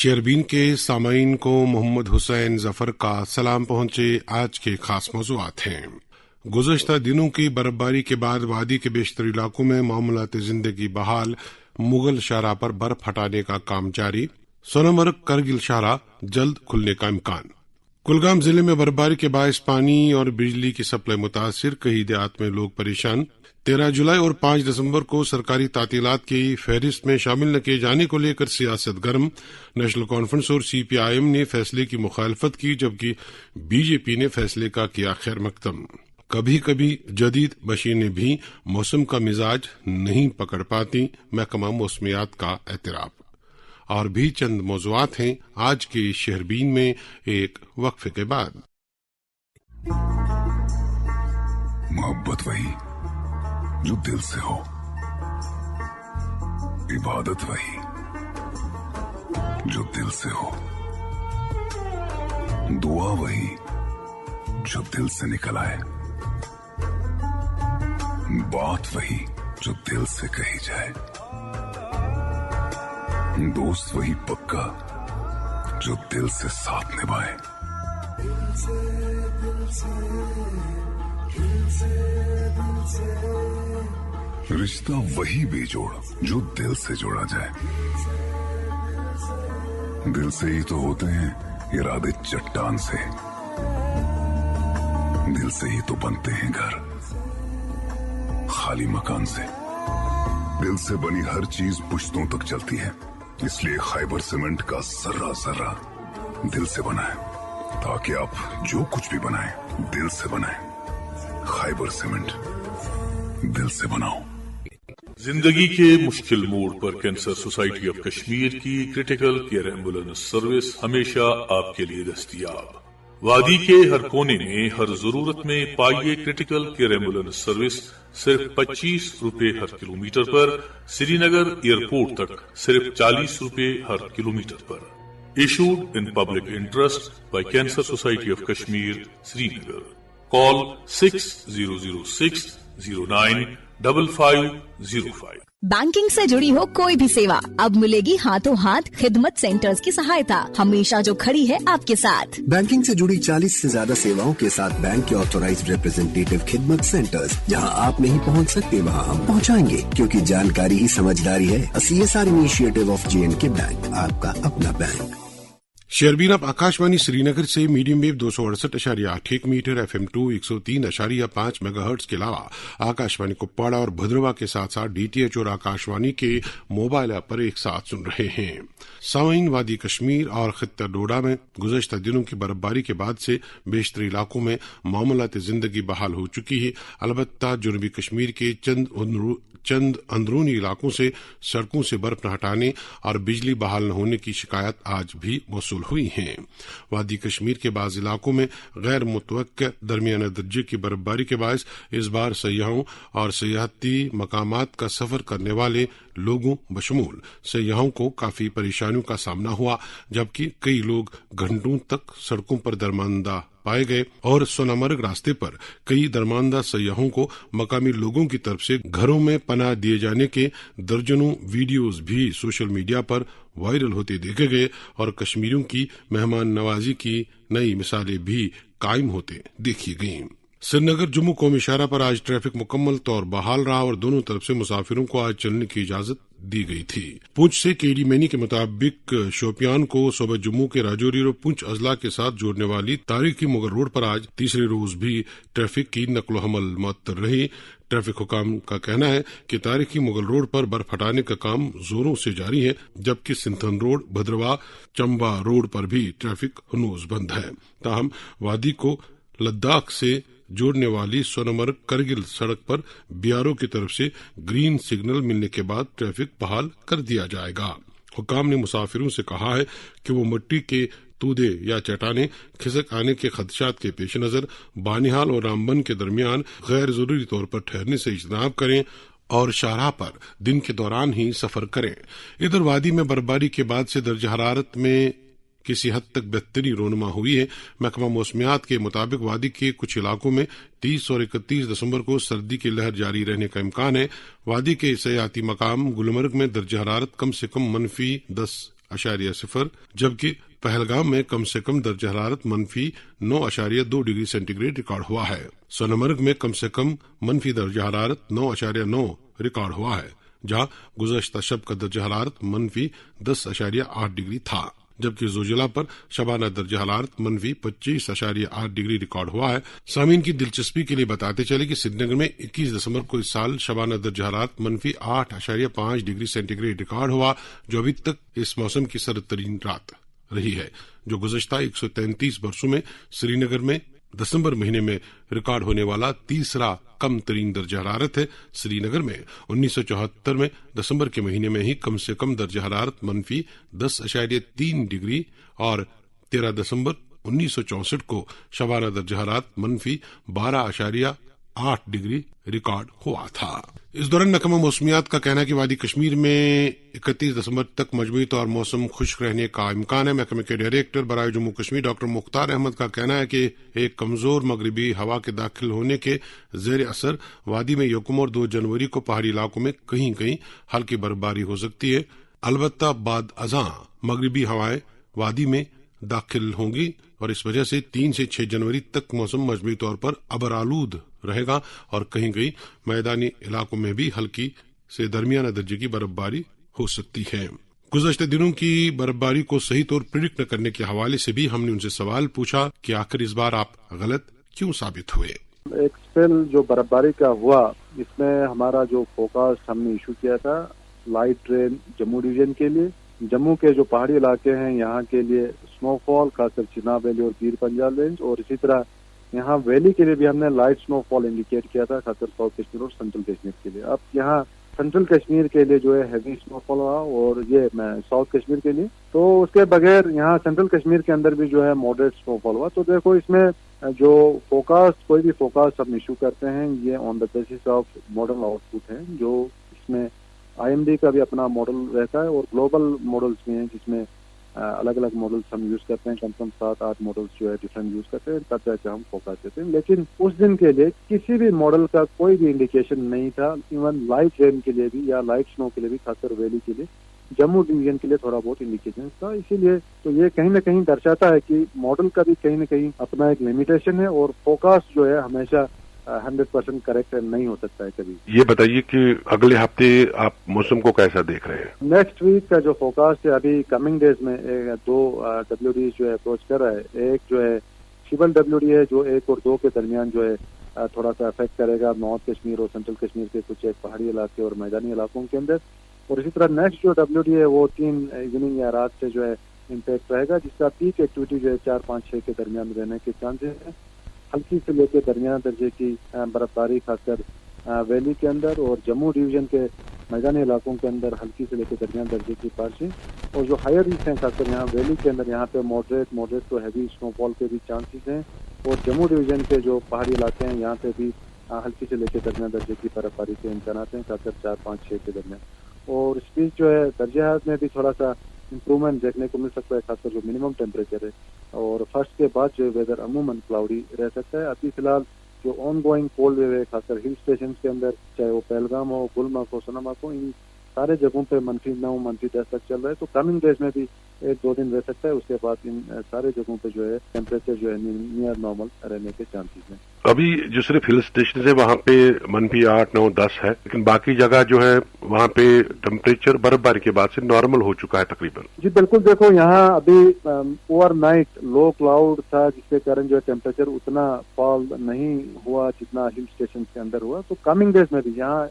شیربین کے سامعین کو محمد حسین ظفر کا سلام پہنچے۔ آج کے خاص موضوعات ہیں۔ گزشتہ دنوں کی برفباری کے بعد وادی کے بیشتر علاقوں میں معاملات زندگی بحال، مغل شاہراہ پر برف ہٹانے کا کام جاری، سونامرگ کرگل شاہراہ جلد کھلنے کا امکان۔ کلگام ضلع میں برفباری کے باعث پانی اور بجلی کی سپلائی متاثر، کئی دیہات میں لوگ پریشان۔ 13 جولائی اور 5 دسمبر کو سرکاری تعطیلات کی فہرست میں شامل نہ کیے جانے کو لے کر سیاست گرم۔ نیشنل کانفرنس اور CPIM نے فیصلے کی مخالفت کی، جبکہ BJP نے فیصلے کا کیا خیر مقدم۔ کبھی کبھی جدید مشینیں بھی موسم کا مزاج نہیں پکڑ پاتی، محکمہ موسمیات کا اعتراف۔ اور بھی چند موضوعات ہیں آج کے شہربین میں ایک وقفے کے بعد۔ محبت وہی جو دل سے ہو، عبادت وہی جو دل سے ہو، دعا وہی جو دل سے نکل آئے، بات وہی جو دل سے کہی جائے، دوست وہی پکا جو دل سے ساتھ نبھائے۔ رشتہ وہی بے جوڑ جو دل سے جوڑا جائے۔ دل سے ہی تو ہوتے ہیں ارادے چٹان سے، دل سے ہی تو بنتے ہیں گھر خالی مکان سے۔ دل سے بنی ہر چیز پشتوں تک چلتی ہے، اس لیے خیبر سیمنٹ کا ذرہ ذرہ دل سے بنا ہے، تاکہ آپ جو کچھ بھی بنائیں دل سے بنائیں۔ خیبر سیمنٹ، دل سے بناؤ۔ زندگی کے مشکل موڑ پر کینسر سوسائٹی آف کشمیر کی کرٹیکل کیئر ایمبولینس سروس ہمیشہ آپ کے لیے دستیاب۔ وادی کے ہر کونے میں ہر ضرورت میں پائیے کرٹیکل کیئر ایمبولینس سروس صرف 25 روپے ہر کلومیٹر پر، سری نگر ایئرپورٹ تک صرف 40 روپے ہر کلومیٹر پر۔ Issued in public interest by cancer society of Kashmir, Srinagar. Call 6006095505۔ Banking سے جڑی ہو کوئی بھی سیوا اب ملے گی ہاتھوں ہاتھ خدمت سینٹرز کی سہایتا، ہمیشہ جو کھڑی ہے آپ کے ساتھ۔ بینکنگ سے جڑی 40 سے زیادہ سیواؤں کے ساتھ بینک کے آتھورائزڈ ریپرزینٹیٹیو خدمت سینٹرز، جہاں آپ نہیں پہنچ سکتے وہاں ہم پہنچائیں گے، کیونکہ جانکاری ہی سمجھداری ہے۔ CSR initiative of JNK bank, آپ کا اپنا بینک۔ شیربین اب آکاشوانی سری نگر سے medium wave 268.8 metre, FM 2 103.5 megahertz کے علاوہ آکاشوانی کپواڑہ اور بھدروا کے ساتھ ساتھ DTH اور آکاشوانی کے موبائل ایپ پر ایک ساتھ سن رہے ہیں۔ سامعین، وادی کشمیر اور خطہ ڈوڈا میں گزشتہ دنوں کی برفباری کے بعد سے بیشتر علاقوں میں معاملات زندگی بحال ہو چکی ہے۔ البتہ جنوبی کشمیر کے چند اندرونی علاقوں سے سڑکوں سے برف نہ ہٹانے اور بجلی بحال نہ ہونے کی شکایات آج بھی موصول ہوئی ہیں۔ وادی کشمیر کے بعض علاقوں میں غیر متوقع درمیانہ درجے کی برفباری کے باعث اس بار سیاحوں اور سیاحتی مقامات کا سفر کرنے والے لوگوں بشمول سیاحوں کو کافی پریشانیوں کا سامنا ہوا، جبکہ کئی لوگ گھنٹوں تک سڑکوں پر درماندہ پائے گئے اور سونامرگ راستے پر کئی درماندہ سیاحوں کو مقامی لوگوں کی طرف سے گھروں میں پناہ دیے جانے کے درجنوں ویڈیوز بھی سوشل میڈیا پر وائرل ہوتے دیکھے گئے اور کشمیریوں کی مہمان نوازی کی نئی مثالیں بھی قائم ہوتے دیکھی گئیں۔ سری نگر جموں قومی شاہراہ پر آج ٹریفک مکمل طور بحال رہا اور دونوں طرف سے مسافروں کو آج چلنے کی اجازت دی گئی تھی۔ پونچھ سے KD مینی کے مطابق شوپیان کو صوبہ جموں کے راجوری اور پونچھ اضلاع کے ساتھ جوڑنے والی تاریخی مغل روڈ پر آج تیسرے روز بھی ٹریفک کی نقل و حمل معطل رہی۔ ٹریفک حکام کا کہنا ہے کہ تاریخی مغل روڈ پر برف ہٹانے کا کام زوروں سے جاری ہے، جبکہ سنتھن روڈ، بھدروا، چمبا روڈ پر بھی ٹریفک ہنوز بند ہے۔ تاہم وادی کو لداخ سے جوڑنے والی سونامرگ کرگل سڑک پر BRO کی طرف سے گرین سگنل ملنے کے بعد ٹریفک بحال کر دیا جائے گا۔ حکام نے مسافروں سے کہا ہے کہ وہ مٹی کے تودے یا چٹانیں کھسک آنے کے خدشات کے پیش نظر بانہال اور رامبن کے درمیان غیر ضروری طور پر ٹھہرنے سے اجتناب کریں اور شاہراہ پر دن کے دوران ہی سفر کریں۔ ادھر وادی میں برفباری کے بعد سے درجہ حرارت میں کسی حد تک بہتری رونما ہوئی ہے۔ محکمہ موسمیات کے مطابق وادی کے کچھ علاقوں میں 30 اور 31 دسمبر کو سردی کی لہر جاری رہنے کا امکان ہے۔ وادی کے سیاحتی مقام گلمرگ میں درجہ حرارت کم سے کم -10 10.0, जबकि पहलगाम में कम से कम दर्जा हरारत -9.2 डिग्री सेंटीग्रेड रिकॉर्ड हुआ है। सोनमर्ग में कम से कम मनफी दर्जा हरारत 9.9 रिकॉर्ड हुआ है, जहां गुज़श्ता शब का दर्जा हरारत -10.8 डिग्री था, जबकि जोजिला पर शबाना दर्जा हरारत -25.8 डिग्री रिकॉर्ड हुआ है। सामीन की दिलचस्पी के लिए बताते चले कि श्रीनगर में 21 दिसंबर को इस साल शबाना दर्जा हरारत -8.5 डिग्री सेंटीग्रेड रिकॉर्ड हुआ, जो अभी तक इस मौसम की सर्द तरीन रात रही है, जो गुज़श्ता 133 वर्षों में श्रीनगर में दिसंबर महीने में रिकॉर्ड होने वाला तीसरा कम तरीन दर्जा हरारत है। श्रीनगर में 1974 में दिसंबर के महीने में ही कम से कम दर्जा हरारत -10.3 डिग्री और 13 दिसंबर 1964 को शबाना दर्जा हरारत -12.8 डिग्री रिकॉर्ड हुआ था। इस दौरान महकमा मौसमियात का कहना है कि वादी कश्मीर में 31 दिसंबर तक मजमूई तौर मौसम खुश्क रहने का इम्कान है। महकमे के डायरेक्टर बराए जम्मू कश्मीर डॉक्टर मुख्तार अहमद का कहना है कि एक कमजोर मगरबी हवा के दाखिल होने के जेर असर वादी में 1 और 2 जनवरी को पहाड़ी इलाकों में कहीं कहीं हल्की बर्फबारी हो सकती है। अलबत्ता बाद अज़ां मगरबी हवाएं वादी में दाखिल होंगी और इस वजह से 3 से 6 जनवरी तक मौसम मजमूई तौर पर अबरालूद रहेगा और कहीं कहीं मैदानी इलाकों में भी हल्की से दरमियाना दर्जे की बर्फबारी हो सकती है। गुज़श्ते दिनों की बर्फबारी को सही तौर प्रिडिक्ट न करने के हवाले से भी हमने उनसे सवाल पूछा कि आखिर इस बार आप गलत क्यों साबित हुए। एक स्पेल जो बर्फबारी का हुआ, इसमें हमारा जो फोकास्ट हमने इशू किया था लाइट रेन जम्मू डिवीजन के लिए, जम्मू के जो पहाड़ी इलाके हैं यहाँ के लिए स्नोफॉल खासकर चिनाब वैली और पीर पंजाल रेंज, और इसी तरह यहाँ वैली के लिए भी हमने लाइट स्नोफॉल इंडिकेट किया था खासकर साउथ कश्मीर और सेंट्रल कश्मीर के लिए। अब यहाँ सेंट्रल कश्मीर के लिए जो है हैवी स्नोफॉल हुआ और ये साउथ कश्मीर के लिए, तो उसके बगैर यहाँ सेंट्रल कश्मीर के अंदर भी जो है मॉडरेट स्नोफॉल हुआ। तो देखो इसमें जो फोकास्ट कोई भी फोकास्ट हम इशू करते हैं ये on the basis of model output है, जो इसमें IMD का भी अपना मॉडल रहता है और ग्लोबल मॉडल्स भी हैं जिसमें अलग अलग मॉडल्स हम यूज करते हैं, कम से कम 7-8 मॉडल्स जो है डिफरेंट यूज करते हैं, तब जाके हम फोकस देते हैं। लेकिन उस दिन के लिए किसी भी मॉडल का कोई भी इंडिकेशन नहीं था, इवन लाइट रेन के लिए भी या लाइट स्नो के लिए भी, खासकर वैली के लिए, जम्मू डिवीजन के लिए थोड़ा बहुत इंडिकेशन था। इसीलिए तो ये कहीं ना कहीं दर्शाता है कि मॉडल का भी कहीं ना कहीं अपना एक लिमिटेशन है और फोकस जो है हमेशा 100% करेक्ट नहीं हो सकता है कभी। ये बताइए कि अगले हफ्ते आप मौसम को कैसा देख रहे हैं? नेक्स्ट वीक का जो फोकास्ट है अभी कमिंग डेज में 2 WD जो है अप्रोच कर रहा है। एक जो है शिबल WD है जो 1 और 2 के दरमियान जो है थोड़ा सा अफेक्ट करेगा नॉर्थ कश्मीर और सेंट्रल कश्मीर के कुछ एक पहाड़ी इलाके और मैदानी इलाकों के अंदर, और इसी तरह नेक्स्ट जो WD है वो 3 इवनिंग या रात से जो है इम्पैक्ट रहेगा, जिसका पीक एक्टिविटी जो है 4, 5, 6 के दरमियान रहने के चांसेस है। हल्की से लेकर दरमियाना दर्जे की बर्फबारी खासकर वैली के अंदर और जम्मू डिवीजन के मैदानी इलाकों के अंदर हल्की से लेकर दरमियाना दर्जे की बारिशें, और जो हायर रीच हैं खासकर यहाँ वैली के अंदर यहाँ पे मॉडरेट तो हैवी स्नोफॉल के भी चांसेस हैं, और जम्मू डिवीजन के जो पहाड़ी इलाके हैं यहाँ पे भी हल्की से लेकर दरमियाना दर्जे की बर्फबारी के इम्कान हैं खासकर 4, 5, 6 के दरमियान। और इस बीच जो है दर्जा में भी थोड़ा सा इम्प्रूवमेंट देखने को मिल सकता है, खासकर जो मिनिमम टेम्परेचर है, और फर्स्ट के बाद जो वेदर अमूमन क्लाउडी रह सकता है। अभी फिलहाल जो ऑन गोइंग कोल्ड वेव है खासकर हिल स्टेशन के अंदर, चाहे वो पहलगाम हो, गुलमर्ग हो, सोनमर्ग हो, इन सारे जगहों पे -9, -10 तक चल रहा है। तो कमिंग डेज में भी 1-2 दिन रह सकता है, उसके बाद इन सारे जगहों पे जो है टेम्परेचर जो है नियर नॉर्मल रहने के चांसेस हैं। अभी जो सिर्फ हिल स्टेशन है वहाँ पे -8, 9, 10 है, लेकिन बाकी जगह जो है वहाँ पे टेम्परेचर बर्फबारी के बाद से नॉर्मल हो चुका है तकरीबन। जी बिल्कुल, देखो यहाँ अभी ओवरनाइट लो क्लाउड था जिसके कारण जो है टेम्परेचर उतना फॉल नहीं हुआ जितना हिल स्टेशन के अंदर हुआ। तो कमिंग डेज में भी यहाँ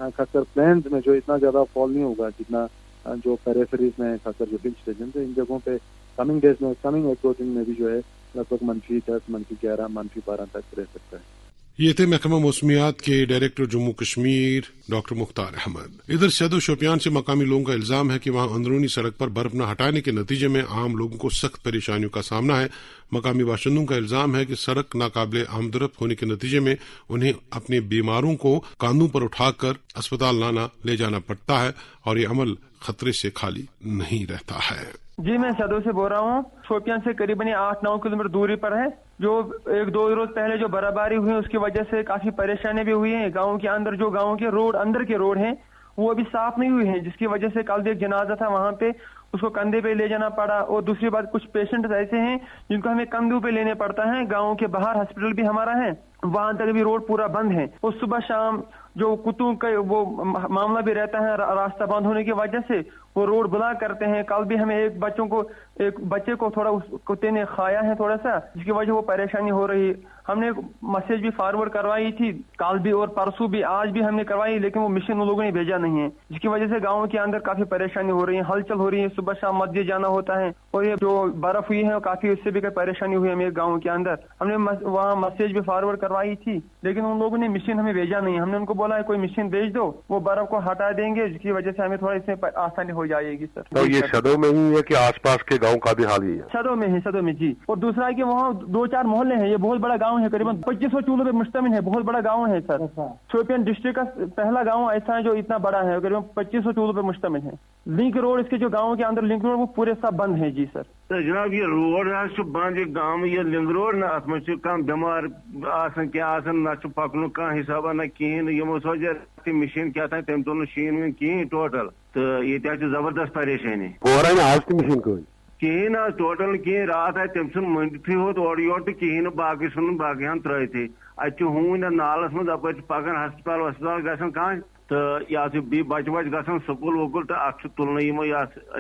खासकर प्लेन्स में जो इतना ज्यादा फॉल नहीं होगा जितना जो पेरिफेरीज में खासकर जो हिल स्टेशन थे, इन जगहों पे कमिंग डेज में कमिंग 1-2 दिन में भी जो है लगभग -10, -11, -12 तक रह सकता है। ये थे महकमा मौसमियात के डायरेक्टर जम्मू कश्मीर डॉक्टर मुख्तार अहमद। इधर सैदो शोपियान से मकामी लोगों का इल्जाम है कि वहां अंदरूनी सड़क पर बर्फ न हटाने के नतीजे में आम लोगों को सख्त परेशानियों का सामना है। मकामी बाशिंदों का इल्जाम है कि सड़क नाकाबिले आमदरफ्त होने के नतीजे में उन्हें अपने बीमारों को कांधों पर उठाकर अस्पताल ले जाना पड़ता है और ये अमल खतरे से खाली नहीं रहता है। जी मैं सदो से बोल रहा हूँ। शोपियान से करीबन 8-9 किलोमीटर दूरी पर है। जो 1-2 रोज पहले जो बर्फबारी हुई उसकी वजह से काफी परेशानी भी हुई है। गाँव के अंदर जो गाँव के रोड अंदर के रोड हैं वो अभी साफ नहीं हुए हैं, जिसकी वजह से कल एक जनाजा था वहाँ पे उसको कंधे पे ले जाना पड़ा। और दूसरी बात, कुछ पेशेंट ऐसे हैं जिनको हमें कंधों पे लेने पड़ता है। गाँव के बाहर हॉस्पिटल भी हमारा है, वहां तक भी रोड पूरा बंद है। और सुबह शाम जो कुत्तों का वो मामला भी रहता है, रास्ता बंद होने की वजह से वो रोड ब्लॉक करते हैं। कल भी हमें एक बच्चे को थोड़ा उस कुत्ते ने खाया है थोड़ा सा, जिसकी वजह वो परेशानी हो रही। हमने मैसेज भी फॉरवर्ड करवाई थी कल भी और परसों भी, आज भी हमने करवाई, लेकिन वो मिशन उन लोगों ने भेजा नहीं है, जिसकी वजह से गाँव के अंदर काफी परेशानी हो रही है, हलचल हो रही है। सुबह शाम मस्जिद जाना होता है और ये जो बर्फ हुई है काफी, उससे भी परेशानी हुई है मेरे गाँव के अंदर। हमने वहाँ मैसेज भी फॉरवर्ड करवाई थी, लेकिन उन लोगों ने मिशन हमें भेजा नहीं। हमने उनको बोला है कोई मिशन भेज दो, वो बर्फ को हटा देंगे, जिसकी वजह से हमें थोड़ा इसमें आसानी हो जाएगी सर। तो ये सदों में ही है कि आसपास के गांव का भी हाल ही है? सदों में जी। और दूसरा है कि वहाँ 2-4 मोहल्ले हैं, ये बहुत बड़ा गांव है, करीबन 2500 चूल्हों पे मुश्तमिल है, बहुत बड़ा गांव है सर। शोपियान डिस्ट्रिक्ट का पहला गांव ऐसा है जो इतना बड़ा है, करीबन 2500 चूल्हों पे मुश्तमिल है। लिंक रोड, इसके जो गाँव के अंदर लिंक रोड वो पूरे सब बंद है जी सर। तो जनाब ये रोड बंद, गाँव ये लिंक रोड ना अत कम बीमार ना पकन कह हिसाब ना कहें, यमो सोचा मशीन क्या था तम तुल शीन वीन कहें टोटल, तो ये जबरदस्त परेशानी आज की मशीन कहें ना टोटल कहें। रात आए तम सुन मंथी होत और योर तो कहें ना बाकी सुन बाकी हम त्रथे अत हून नालस मज अप पकान हस्पताल वस्पताल गसन कह तो ये बी बच गसन स्कूल वकूल तो अ तुलन यमो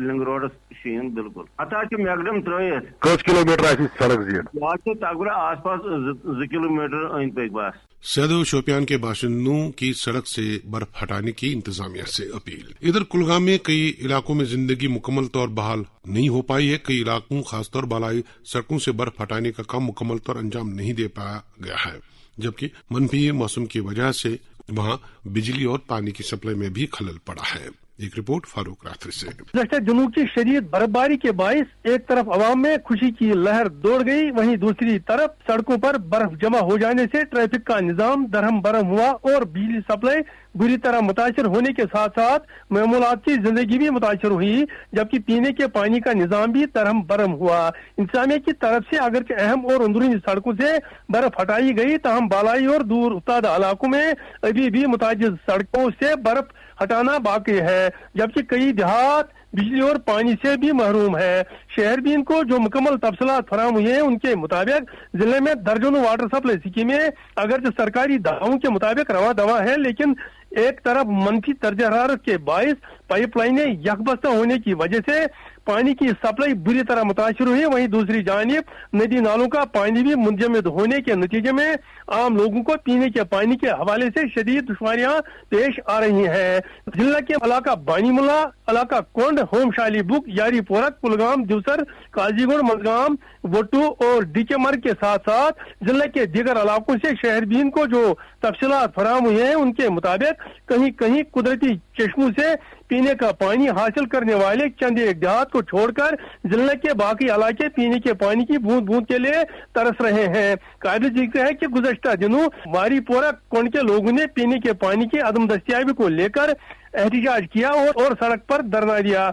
लिंक रोडस शीन बिल्कुल अत मैकडम त्रथ। कस किलोमीटर सड़क तकबर आस पास 2 किलोमीटर अंद पक बस। सदर शोपियान के बाशिंदों की सड़क से बर्फ हटाने की इंतजामिया से अपील। इधर कुलगाम में कई इलाकों में जिंदगी मुकम्मल तौर बहाल नहीं हो पाई है। कई इलाकों खासतौर बालाई सड़कों से बर्फ हटाने का काम मुकम्मल तौर अंजाम नहीं दे पाया गया है, जबकि मनफी मौसम की वजह से वहां बिजली और पानी की सप्लाई में भी खलल पड़ा है। एक रिपोर्ट फारूक रात्रि से। जुनूब की शदीद बर्फबारी के बायस एक तरफ अवाम में खुशी की लहर दौड़ गई, वहीं दूसरी तरफ सड़कों पर बर्फ जमा हो जाने से ट्रैफिक का निजाम दरहम बरहम हुआ और बिजली सप्लाई बुरी तरह मुतासर होने के साथ साथ मामूलात की जिंदगी भी मुतासर हुई, जबकि पीने के पानी का निजाम भी दरहम बरहम हुआ। इंतजामिया की तरफ से अगरचे अहम और अंदरूनी सड़कों से बर्फ हटाई गई, तहम बालाई और दूर उफ्तादा इलाकों में अभी भी मुताजिद सड़कों से बर्फ हटाना बाकी है, जबकि कई देहात बिजली और पानी से भी महरूम है। शहर भी इनको जो मुकम्मल तफसीलात फराहम हुए हैं उनके मुताबिक जिले में दर्जनों वाटर सप्लाई स्कीमें अगरचे सरकारी दावों के मुताबिक रवा दवा है, लेकिन एक तरफ मनफी दर्ज हरारत के बायस पाइपलाइनें यकबस्ता होने की वजह से पानी की सप्लाई बुरी तरह मुतासर हुई, वहीं दूसरी जानिब नदी नालों का पानी भी मुंजमद होने के नतीजे में आम लोगों को पीने के पानी के हवाले से शदीद दुश्वारियां पेश आ रही हैं। जिला के इलाका बानीमुला, इलाका कोंड, होम शाली बुक, यारी पोरक, कुलगाम, दिवसर, काजीगुड़, मजगाम, वोटू और डीकेमर के साथ साथ जिले के दीगर इलाकों से शहरबीन को जो तफसीलात फराहम हुए हैं उनके मुताबिक कहीं कहीं कुदरती चश्मों से पीने का पानी हासिल करने वाले चंद एक देहात को छोड़कर जिले के बाकी इलाके पीने के पानी की बूंद बूंद के लिए तरस रहे हैं। काबिल जिक्र है कि गुज़श्ता दिनों वारीपोरा कोंड के लोगों ने पीने के पानी की अदम दस्तियाबी को लेकर एहतजाज किया और सड़क पर धरना दिया।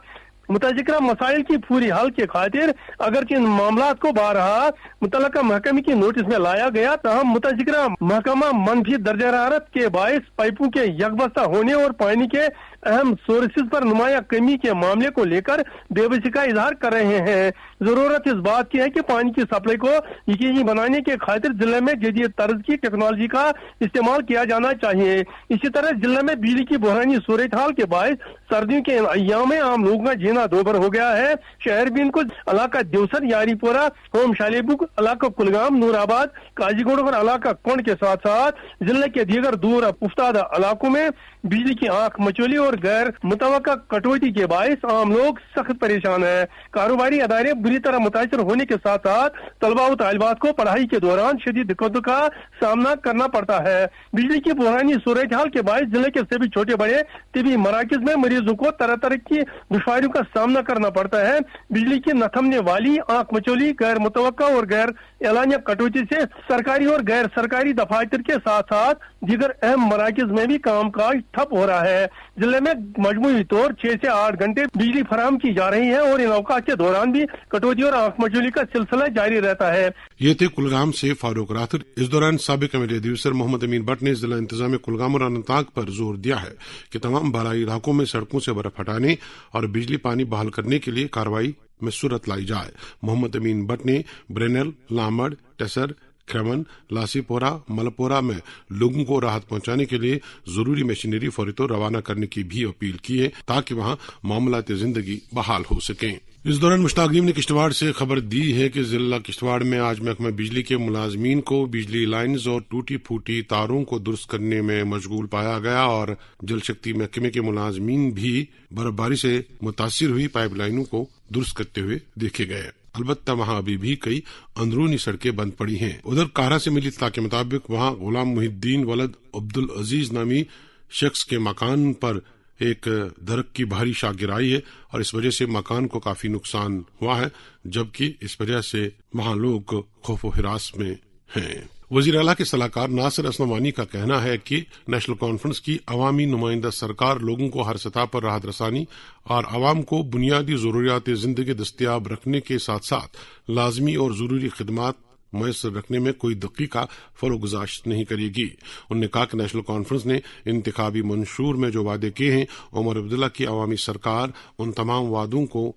मुतज़िक्रा मसाइल की पूरी हल के खातिर अगरचे इन मामलात को बारहा मुतल्लका महकमे की नोटिस में लाया गया, तहम मुतज़िक्रा महकमा मनफी दर्जा हरारत के बायस पाइपों के यकबस्ता होने और पानी के अहम सोर्सेज पर नुमाया कमी के मामले को लेकर बेबसी का इजहार कर रहे हैं। जरूरत इस बात की है कि पानी की सप्लाई को यकीनी बनाने के खातिर जिले में जदीद तर्ज की टेक्नोलॉजी का इस्तेमाल किया जाना चाहिए। इसी तरह जिले में बिजली की बहरानी सूरत हाल के बायस सर्दियों के अय्याम में आम लोगों का जीना दोबर हो गया है। शहर भी इनको इलाका दिवसर, यारीपोरा, होम शालीबुक, इलाका कुलगाम, नूराबाद, काजीगुड़ और इलाका कोंड के साथ साथ जिले के दीगर दूर उफ्तादा इलाकों में बिजली की आंख मचोली और गैर मुतवक्का कटौती के बायस आम लोग सख्त परेशान है। कारोबारी अदारे बुरी तरह मुतासर होने के साथ साथ तलबा और तालिबात को पढ़ाई के दौरान शदीद दिक्कतों का सामना करना पड़ता है। बिजली की बहरानी सूरत हाल के बायस जिले के सभी छोटे बड़े तिबी मराकज में मरीजों को तरह तरह की दुश्वारियों का सामना करना पड़ता है। बिजली की न थमने वाली आंख मचोली, गैर मुतवक्का और गैर एलानिया कटौती से सरकारी और गैर सरकारी दफातर के साथ साथ दीगर अहम मराकज में भी कामकाज ठप हो रहा है। जिले में मजमूई तौर 6 से 8 घंटे बिजली फराहम की जा रही है और इन अवकाश के दौरान भी कटौती और आंख मचोली का सिलसिला जारी रहता है। ये थे कुलगाम से फारूक राथर। इस दौरान साबिक एमएलए दिवसर मोहम्मद अमीन भट्ट ने जिला इंतजामिया कुलगाम और अनंतनाग पर जोर दिया है कि तमाम बालाई इलाकों में सड़कों से बर्फ हटाने और बिजली पानी बहाल करने के लिए कार्रवाई में सूरत लाई जाए। मोहम्मद अमीन भट्ट ने ब्रेनल, लामड़, टेसर, क्रमन, लासीपोरा, मलपोरा में लोगों को राहत पहुंचाने के लिए जरूरी मशीनरी फौरी तौर रवाना करने की भी अपील की है ताकि वहां मामलात जिंदगी बहाल हो सकें। इस दौरान मुश्ताक अजीम ने किश्तवाड़ से खबर दी है कि जिला किश्तवाड़ में आज महकमा बिजली के मुलाजमीन को बिजली लाइन्स और टूटी फूटी तारों को दुरुस्त करने में मशगूल पाया गया और जल शक्ति महकमे के मुलाजमीन भी बर्फबारी से मुतासिर हुई पाइप लाइनों को दुरुस्त करते हुए देखे गए। अलबत्ता वहां अभी भी कई अंदरूनी सड़कें बंद पड़ी हैं। उधर कारा से मिली इत्तला के मुताबिक वहां गुलाम मुहिद्दीन वलद अब्दुल अजीज नामी शख्स के मकान पर एक दरख्त की भारी शाख गिराई है और इस वजह से मकान को काफी नुकसान हुआ है, जबकि इस वजह से वहां लोग खौफ हिरास में हैं। वजीर आला के सलाहकार नासिर असलमानी का कहना है कि नेशनल कॉन्फ्रेंस की अवामी नुमाइंदा सरकार लोगों को हर सतह पर राहत रसानी और आवाम को बुनियादी जरूरियात जिंदगी दस्तियाब रखने के साथ साथ लाजमी और जरूरी खिदमात मुयसर रखने में कोई दकीका फरोगुजाश्त नहीं करेगी। उन्होंने कहा कि नेशनल कॉन्फ्रेंस ने इंतखाबी मंशूर में जो वादे किए हैं, उमर अब्दुल्ला की अवामी सरकार उन तमाम वादों को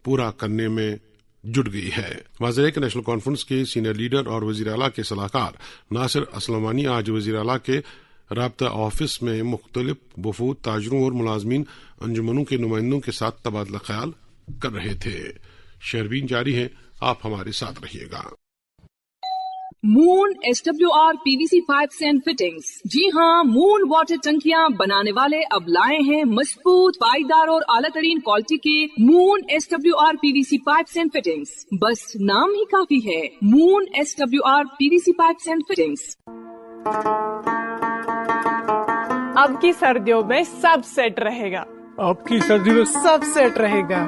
पूरा करने में जुट गई है। वाज़ेह है कि नेशनल कॉन्फ्रेंस के सीनियर लीडर और वजीर आला के सलाहकार नासिर असलमानी आज वजीर आला के राब्ता ऑफिस में मुख्तलिफ वफूद, ताजरों और मुलाजमीन अंजुमनों के नुमाइंदों के साथ तबादला ख्याल कर रहे थे। शहरबीन जारी है, आप हमारे साथ रहिएगा। Moon SWR PVC pipes and fittings. जी हाँ, मून वाटर टंकियाँ बनाने वाले अब लाए हैं मजबूत, पाईदार और आला तरीन क्वालिटी के moon SWR PVC pipes and fittings. बस नाम ही काफी है, moon SWR PVC pipes and fittings. अब की सर्दियों में सब सेट रहेगा। अब की सर्दियों में सब सेट रहेगा।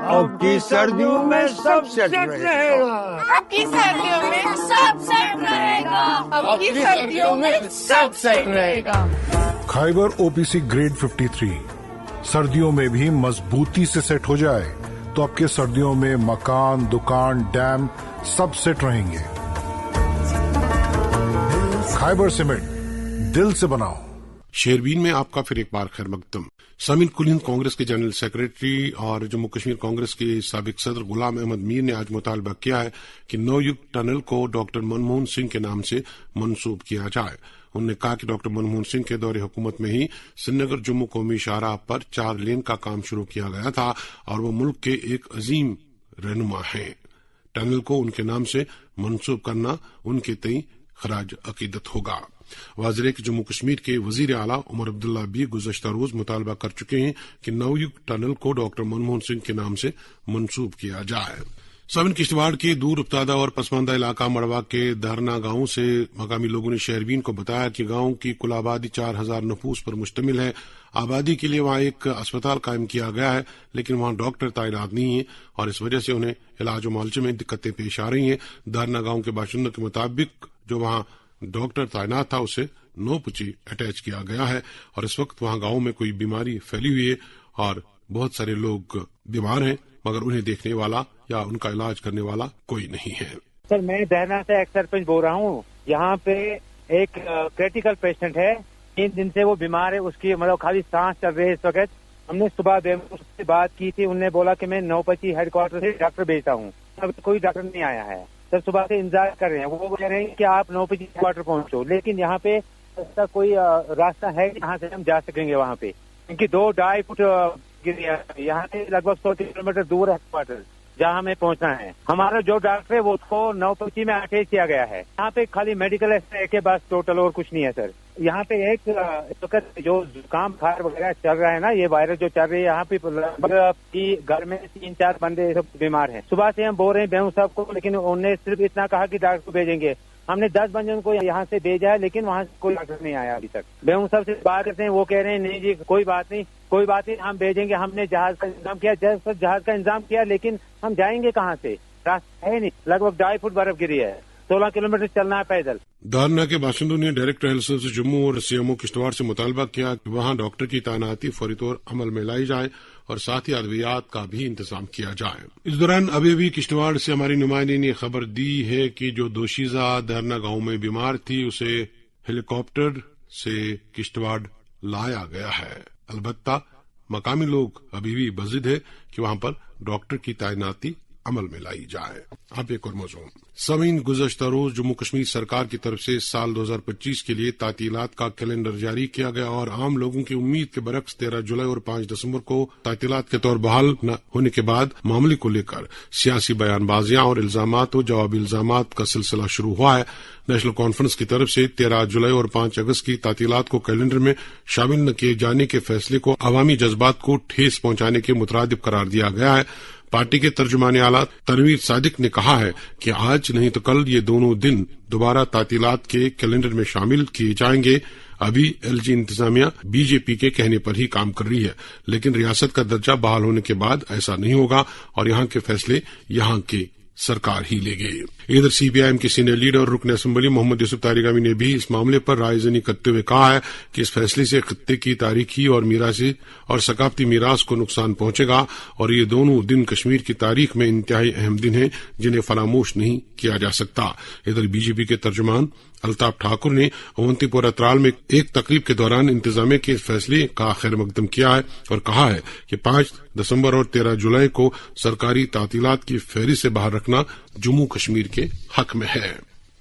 अब की सर्दियों में सब सेट रहेगा। अब की सर्दियों में सब सेट रहेगा। अब की सर्दियों में सब सेट रहेगा। खाइबर OPC ग्रेड 53 सर्दियों में भी मजबूती से सेट हो जाए तो आपके सर्दियों में मकान, दुकान, डैम सब सेट रहेंगे। खाइबर सीमेंट, दिल से बनाओ। शेरबीन में आपका फिर एक बार खैर मकदम। सामिन कुल हिंद कांग्रेस के जनरल सेक्रेटरी और जम्मू कश्मीर कांग्रेस के साबिक सदर गुलाम अहमद मीर ने आज मुतालबा किया है कि नवयुग टनल को डॉक्टर मनमोहन सिंह के नाम से मंसूब किया जाए। उन्होंने कहा कि डॉक्टर मनमोहन सिंह के दौरे हुकूमत में ही श्रीनगर जम्मू कौमी शाहराह पर 4 लेन का काम शुरू किया गया था और वो मुल्क के एक अजीम रहनुमा हैं। टनल को उनके नाम से मंसूब करना उनके तई खराज अकीदत होगा। वाज़ेह कि जम्मू कश्मीर के वजीर आला उमर अब्दुल्ला भी गुज़श्ता रोज मुतालबा कर चुके हैं कि नवयुग टनल को डॉक्टर मनमोहन सिंह के नाम से मंसूब किया जाए। सामिन किश्तवाड़ के दूर उपतादा और पसमानदा इलाका मड़वा के धरना गांव से मकामी लोगों ने शहरबीन को बताया कि गांव की कुल आबादी 4000 नफूस पर मुश्तमिल है। आबादी के लिए वहां एक अस्पताल कायम किया गया है, लेकिन वहां डॉक्टर तैनात नहीं है और इस वजह से उन्हें इलाज मुआलजे में दिक्कतें पेश आ रही हैं। धरना गांव के बाशिंदों के मुताबिक जो वहां डॉक्टर तैनात था उसे नोपुची अटैच किया गया है और इस वक्त वहां गांव में कोई बीमारी फैली हुई है और बहुत सारे लोग बीमार हैं, मगर उन्हें देखने वाला या उनका इलाज करने वाला कोई नहीं है। सर, मैं दहना से एक सरपंच बोल रहा हूँ। यहाँ पे एक क्रिटिकल पेशेंट है, 3 दिन से वो बीमार है, उसकी मतलब खाली सांस चल रही है इस वक्त। हमने सुबह उससे बात की थी, उन्होंने बोला कि मैं नौपची हेडक्वार्टर से डॉक्टर भेजता हूँ। अब कोई डॉक्टर नहीं आया है सर, सुबह से इंतजार कर रहे हैं। वो कह रहे हैं कि आप नौपची हेडक्वार्टर पहुंचो, लेकिन यहाँ पे ऐसा कोई रास्ता है जहाँ से हम जा सकेंगे वहाँ पे, क्योंकि 2-2.5 फुट यहाँ से लगभग 100 किलोमीटर दूर है हेडक्वार्टर जहाँ हमें पहुंचना है। हमारा जो डॉक्टर है वो उसको नौपची में अटैच किया गया है। यहाँ पे खाली मेडिकल एक्सरे के बस टोटल और कुछ नहीं है सर। यहाँ पे एक जो जुकाम बुखार वगैरह चल रहा है ना, ये वायरस जो चल रही है, यहाँ पे लगभग घर में 3-4 बंदे सब बीमार हैं। सुबह से हम बोल रहे हैं बेहू साहब को, लेकिन उन्होंने सिर्फ इतना कहा कि डॉक्टर को भेजेंगे। हमने 10 बंदों को यहाँ से भेजा है, लेकिन वहाँ से कोई डॉक्टर नहीं आया अभी तक। बेहू साहब से बात करते हैं, वो कह रहे हैं नहीं जी कोई बात नहीं हम भेजेंगे। हमने जहाज का इंतजाम किया, जहाज का इंतजाम किया, लेकिन हम जाएंगे कहाँ से, रास्ता है नहीं। लगभग 2.5 फुट बर्फ गिरी है, 16 किलोमीटर चलना है पैदल। दारना के बाशिंदों ने डायरेक्टर हेल्थ सर्विस जम्मू और सीएमओ किश्तवाड़ से मुतालबा किया कि वहां डॉक्टर की तैनाती फौरी तौर अमल में लाई जाए और साथ ही अद्वियात का भी इंतजाम किया जाए। इस दौरान अभी किश्तवाड़ से हमारी नुमाइंदे ने खबर दी है कि जो दोशीजा दारना गांव में बीमार थी उसे हेलीकॉप्टर से किश्तवाड़ लाया गया है। अलबत्ता मकामी लोग अभी भी बजिद है कि वहां पर डॉक्टर की तैनाती अमल में लाई जाए। अब एक और मौजूद समीन गुज़श्ता रोज जम्मू कश्मीर सरकार की तरफ से साल 2025 के लिए तातीलात का कैलेंडर जारी किया गया और आम लोगों की उम्मीद के बरक्स 13 जुलाई और 5 दिसंबर को तातीलात के तौर बहाल न होने के बाद मामले को लेकर सियासी बयानबाजियां और इल्जामात व जवाबी इल्जामात का सिलसिला शुरू हुआ है। नेशनल कॉन्फ्रेंस की तरफ से 13 जुलाई और 5 अगस्त की तातीलात को कैलेंडर में शामिल न किए जाने के फैसले को अवामी जज्बात को ठेस पहुंचाने के मुतरादिफ करार दिया गया है। पार्टी के तर्जुमाने आला तनवीर सादिक ने कहा है कि आज नहीं तो कल ये दोनों दिन दोबारा तातीलात के कैलेंडर में शामिल किए जाएंगे। अभी एलजी इंतजामिया बीजेपी के कहने पर ही काम कर रही है, लेकिन रियासत का दर्जा बहाल होने के बाद ऐसा नहीं होगा और यहां के फैसले यहां के सरकार ही लेगी। इधर सीपीआईएम के सीनियर लीडर और रुकन असेंबली मोहम्मद यूसुफ तारिगामी ने भी इस मामले पर रायजनी करते हुए कहा है कि इस फैसले से खत्ते की तारीखी और मीरासी और सकाफती मीरास को नुकसान पहुंचेगा और ये दोनों दिन कश्मीर की तारीख में इंतहाई अहम दिन हैं जिन्हें फरामोश नहीं किया जा सकता। इधर बीजेपी के तर्जुमान अल्ताफ ठाकुर ने अवंतीपोरा त्राल में एक तकरीब के दौरान इंतजामिया के फैसले का खैर मकदम किया है और कहा है कि 5 दिसंबर और 13 जुलाई को सरकारी तातीलात की फेहरिस्त से बाहर रखना जम्मू कश्मीर के हक में है।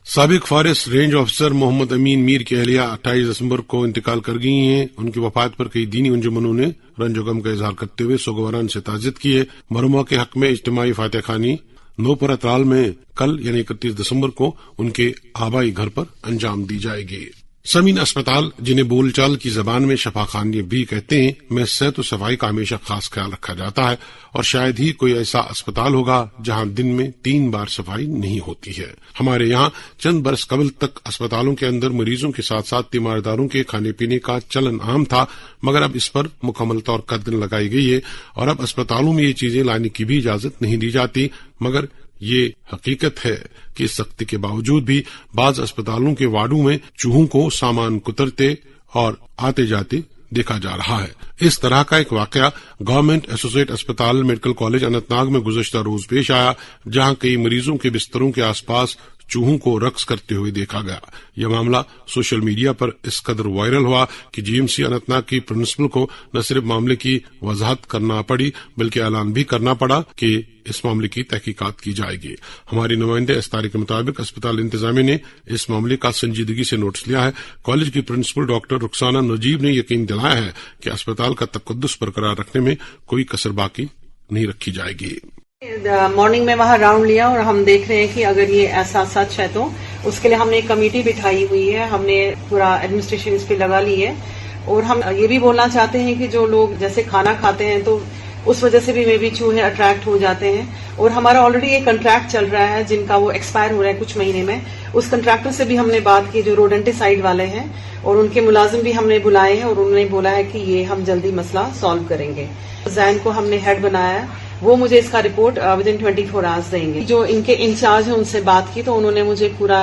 साबिक फॉरेस्ट रेंज ऑफिसर मोहम्मद अमीन मीर की अहलिया 28 दिसंबर को इंतकाल कर गई हैं। उनकी वफात पर कई दीनी अंजुमनों ने रंज गम का इजहार करते हुए सोगवारान से ताज़ियत की है। मरहुमा के हक में इज्तिमाई फातिहा खानी नौपुरा त्राल में कल यानी 31 दिसंबर को उनके आबाई घर पर अंजाम दी जाएगी। समीन अस्पताल, जिन्हें बोलचाल की जबान में शफाखाने भी कहते हैं, में सेहत और सफाई का हमेशा खास ख्याल रखा जाता है और शायद ही कोई ऐसा अस्पताल होगा जहां दिन में 3 बार सफाई नहीं होती है। हमारे यहाँ चंद बरस कबल तक अस्पतालों के अंदर मरीजों के साथ साथ तीमारदारों के खाने पीने का चलन आम था, मगर अब इस पर मुकम्मल तौर कदम लगाई गई है और अब अस्पतालों में ये चीजें लाने की भी इजाजत नहीं दी जाती। मगर ये हकीकत है कि सख्ती के बावजूद भी बाज अस्पतालों के वार्डों में चूहों को सामान कुतरते और आते जाते देखा जा रहा है। इस तरह का एक वाकया गवर्नमेंट एसोसिएट अस्पताल मेडिकल कॉलेज अनंतनाग में गुज़श्ता रोज पेश आया, जहां कई मरीजों के बिस्तरों के आसपास चूहों को रक्स करते हुए देखा गया। यह मामला सोशल मीडिया पर इस कदर वायरल हुआ कि जीएमसी अनंतनाग की प्रिंसिपल को न सिर्फ मामले की वजाहत करना पड़ी बल्कि ऐलान भी करना पड़ा कि इस मामले की तहकीकात की जाएगी। हमारी नुमाइंदे इस्तारे के मुताबिक अस्पताल इंतजामिया ने इस मामले का संजीदगी से नोटिस लिया है। कॉलेज की प्रिंसिपल डॉक्टर रुखसाना नजीब ने यकीन दिलाया है कि अस्पताल का तकद्दुस बरकरार रखने में कोई कसर बाकी नहीं रखी जाएगी। मॉर्निंग में वहाँ राउंड लिया और हम देख रहे हैं कि अगर ये ऐसा सच है तो उसके लिए हमने एक कमेटी बिठाई हुई है, हमने पूरा एडमिनिस्ट्रेशन इस पे लगा ली है और हम ये भी बोलना चाहते हैं कि जो लोग जैसे खाना खाते हैं तो उस वजह से भी मे बी चूहे अट्रैक्ट हो जाते हैं और हमारा ऑलरेडी एक कंट्रैक्ट चल रहा है जिनका वो एक्सपायर हो रहा है कुछ महीने में। उस कंट्रैक्टर से भी हमने बात की जो रोडेंटिसाइड वाले हैं और उनके मुलाजिम भी हमने बुलाए हैं और उन्होंने बोला है कि ये हम जल्दी मसला सॉल्व करेंगे। जैन को हमने हेड बनाया है, वो मुझे इसका रिपोर्ट विद इन 24 आवर्स देंगे। जो इनके इंचार्ज है उनसे बात की तो उन्होंने मुझे पूरा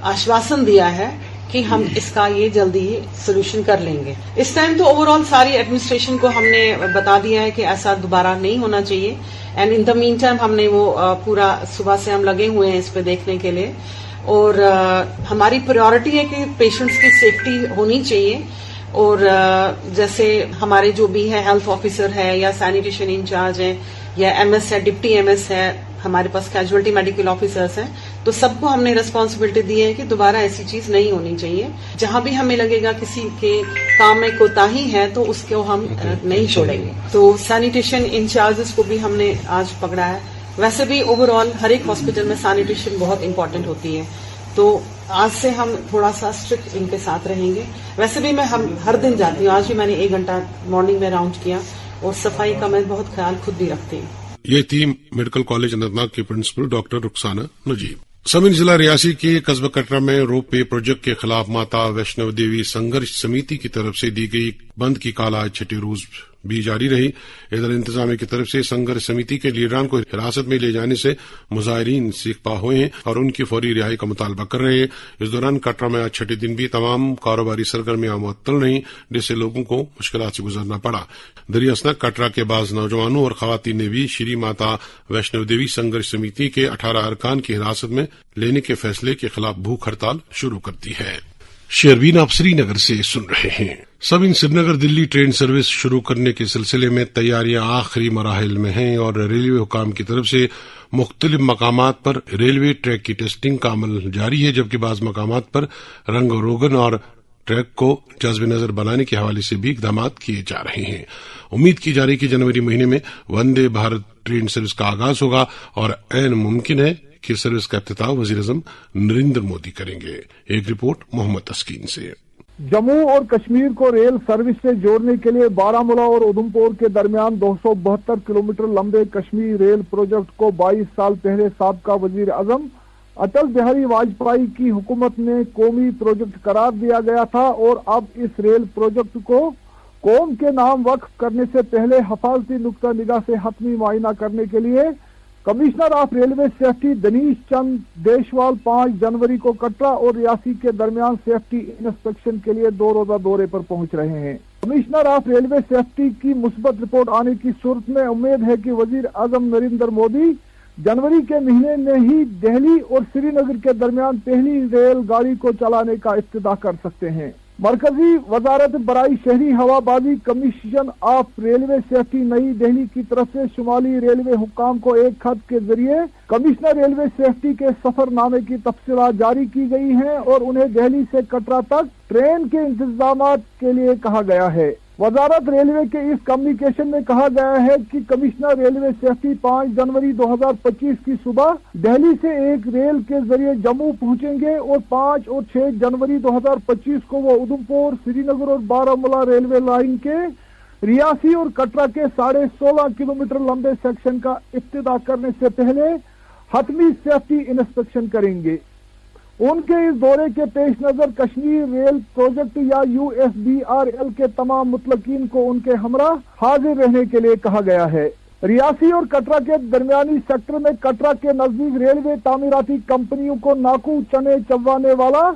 आश्वासन दिया है कि हम इसका ये जल्दी ही सोल्यूशन कर लेंगे। इस टाइम तो ओवरऑल सारी एडमिनिस्ट्रेशन को हमने बता दिया है कि ऐसा दोबारा नहीं होना चाहिए and in the mean time हमने वो पूरा सुबह से हम लगे हुए हैं इस पे देखने के लिए और हमारी प्रायोरिटी है कि पेशेंट्स की सेफ्टी होनी चाहिए और जैसे हमारे जो भी है हेल्थ ऑफिसर है या सैनिटेशन इंचार्ज है या एमएस है, डिप्टी एमएस है, हमारे पास कैजुअलिटी मेडिकल ऑफिसर्स हैं, तो सबको हमने रिस्पॉन्सिबिलिटी दी है कि दोबारा ऐसी चीज नहीं होनी चाहिए। जहां भी हमें लगेगा किसी के काम में कोताही है तो उसको हम नहीं छोड़ेंगे। तो सैनिटेशन इंचार्जेस को भी हमने आज पकड़ा है। वैसे भी ओवरऑल हर एक हॉस्पिटल में सैनिटेशन बहुत इंपॉर्टेंट होती है, तो आज से हम थोड़ा सा स्ट्रिक्ट इनके साथ रहेंगे। वैसे भी मैं हम हर दिन जाती हूँ, आज भी मैंने 1 घंटा मॉर्निंग में राउंड किया और सफाई का मैं बहुत ख्याल खुद भी रखती हूँ। ये थी मेडिकल कॉलेज अनंतनाग की प्रिंसिपल डॉक्टर रुखसाना नजीब। समीन जिला रियासी के कस्बा कटरा में रोप वे प्रोजेक्ट के खिलाफ माता वैष्णव देवी संघर्ष समिति की तरफ से दी गई बंद की काल आज 6ठे रोज भी जारी रही। इधर इंतजामिया की तरफ से संघर्ष समिति के लीडरान को हिरासत में ले जाने से मुजाहिरीन सिकपा हुए हैं और उनकी फौरी रिहाई का मुतालबा कर रहे हैं। इस दौरान कटरा में आज छठे दिन भी तमाम कारोबारी सरगर्मियां मुअत्तल रहीं, जिससे लोगों को मुश्किलात से गुजरना पड़ा। दरियासना कटरा के बाज नौजवानों और खवातीन ने भी श्री माता वैष्णो देवी संघर्ष समिति के 18 अरकान की हिरासत में लेने के फैसले के खिलाफ भूख हड़ताल शुरू कर दी है। शेरवीन आप श्रीनगर से सुन रहे हैं। सब इन श्रीनगर दिल्ली ट्रेन सर्विस शुरू करने के सिलसिले में तैयारियां आखिरी मराहिल में हैं और रेलवे हुकाम की तरफ से मुख्तलिफ मकामात पर रेलवे ट्रैक की टेस्टिंग का अमल जारी है, जबकि बाज मकामात पर रंग रोगन और ट्रैक को जज्ब नजर बनाने के हवाले से भी इकदाम किए जा रहे हैं। उम्मीद की जा रही कि जनवरी महीने में वंदे भारत ट्रेन सर्विस का आगाज होगा और ऐन मुमकिन है कि सर्विस का इफ्तिताह वज़ीर-ए-आज़म नरेंद्र मोदी करेंगे। एक रिपोर्ट मोहम्मद तस्कीन से। जम्मू और कश्मीर को रेल सर्विस से जोड़ने के लिए बारामूला और उधमपुर के दरमियान 272 किलोमीटर लंबे कश्मीर रेल प्रोजेक्ट को 22 साल पहले साबका वज़ीर-ए-आज़म अटल बिहारी वाजपेयी की हुकूमत में कौमी प्रोजेक्ट करार दिया गया था और अब इस रेल प्रोजेक्ट को कौम के नाम वक्फ करने से पहले हिफाजती नुक्ता निगाह से हतमी मुआयना करने के लिए commissioner of railway safety Danish चंद देशवाल 5 जनवरी को कटरा और रियासी के दरमियान सेफ्टी इंस्पेक्शन के लिए 2 रोजा दौरे पर पहुंच रहे हैं। कमिश्नर ऑफ रेलवे सेफ्टी की मुस्बत रिपोर्ट आने की सूरत में उम्मीद है कि वजीर आजम नरेंद्र मोदी जनवरी के महीने में ही दिल्ली और श्रीनगर के दरमियान पहली रेलगाड़ी को चलाने का इफ्तिताह कर सकते हैं। मरकजी वजारत बराई शहरी हवाबाजी कमीशन ऑफ रेलवे सेफ्टी नई दिल्ली की तरफ से शुमाली रेलवे हुकाम को एक खत के जरिए कमिश्नर रेलवे सेफ्टी के सफरनामे की तफसीलात जारी की गई हैं और उन्हें दिल्ली से कटरा तक ट्रेन के इंतजाम के लिए कहा गया है। वजारत रेलवे के इस कम्युनिकेशन में कहा गया है कि कमिश्नर रेलवे सेफ्टी 5 जनवरी 2025 की सुबह दिल्ली से एक रेल के जरिए जम्मू पहुंचेंगे और 5 और 6 जनवरी 2025 को वो उधमपुर, श्रीनगर और बारामूला रेलवे लाइन के रियासी और कटरा के 16.5 किलोमीटर लंबे सेक्शन का इफ्तिताह करने से पहले हतमी सेफ्टी इंस्पेक्शन करेंगे। उनके इस दौरे के पेश नजर कश्मीर रेल प्रोजेक्ट या USBRL के तमाम मुतलकीन को उनके हमरा हाजिर रहने के लिए कहा गया है। रियासी और कटरा के दरमियानी सेक्टर में कटरा के नजदीक रेलवे तामीराती कंपनियों को नाकू चने चबाने वाला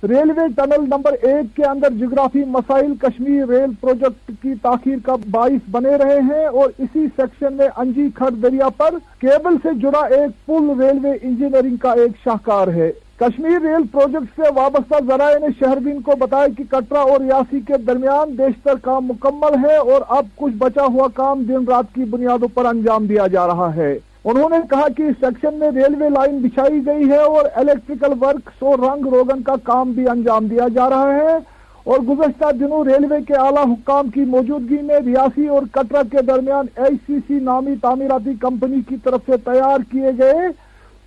रेलवे टनल नंबर 1 के अंदर जियोग्राफी मसाइल कश्मीर रेल प्रोजेक्ट की ताखीर का बाइस बने रहे हैं और इसी सेक्शन में अंजी खड़ दरिया पर केबल से जुड़ा एक पुल रेलवे इंजीनियरिंग का एक शाहकार है। कश्मीर रेल प्रोजेक्ट से वाबस्ता जराये ने शहरदीन को बताया कि कटरा और रियासी के दरमियान बेशतर काम मुकम्मल है और अब कुछ बचा हुआ काम दिन रात की बुनियादों पर अंजाम दिया जा रहा है। उन्होंने कहा कि इस सेक्शन में रेलवे लाइन बिछाई गई है और इलेक्ट्रिकल वर्क्स और रंग रोगन का काम भी अंजाम दिया जा रहा है और गुज़श्ता दिनों रेलवे के आला हुक्काम की मौजूदगी में रियासी और कटरा के दरमियान HCC नामी तामीराती कंपनी की तरफ से तैयार किए गए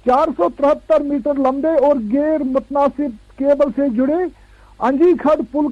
473 मीटर लंबे और गैर मुतनासिब केबल से जुड़े अंजी खड़ पुल